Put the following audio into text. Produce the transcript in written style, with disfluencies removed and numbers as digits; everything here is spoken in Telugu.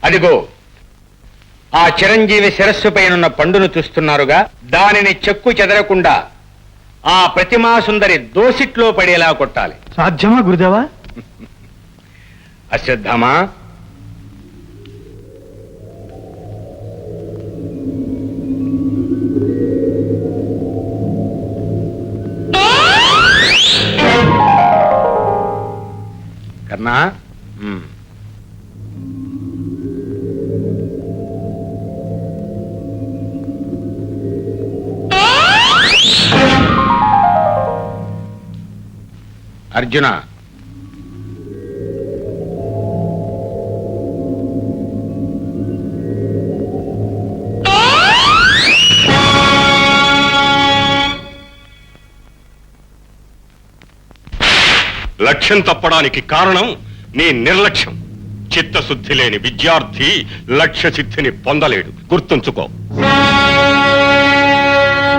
అదిగో ఆ చిరంజీవి శిరస్సుపైనున్న పండును చూస్తున్నారుగా, దానిని చెక్కు చెదరకుండా ఆ ప్రతిమా సుందరి దోసిట్లో పడేలా కొట్టాలి. సాధ్యమా గురుదేవా? అశ్వత్థామా, కర్ణా, అర్జున, లక్ష్యం తప్పడానికి కారణం నీ నిర్లక్ష్యం. చిత్తశుద్ధి లేని విద్యార్థి లక్ష్య సిద్ధిని పొందలేడు, గుర్తుంచుకో.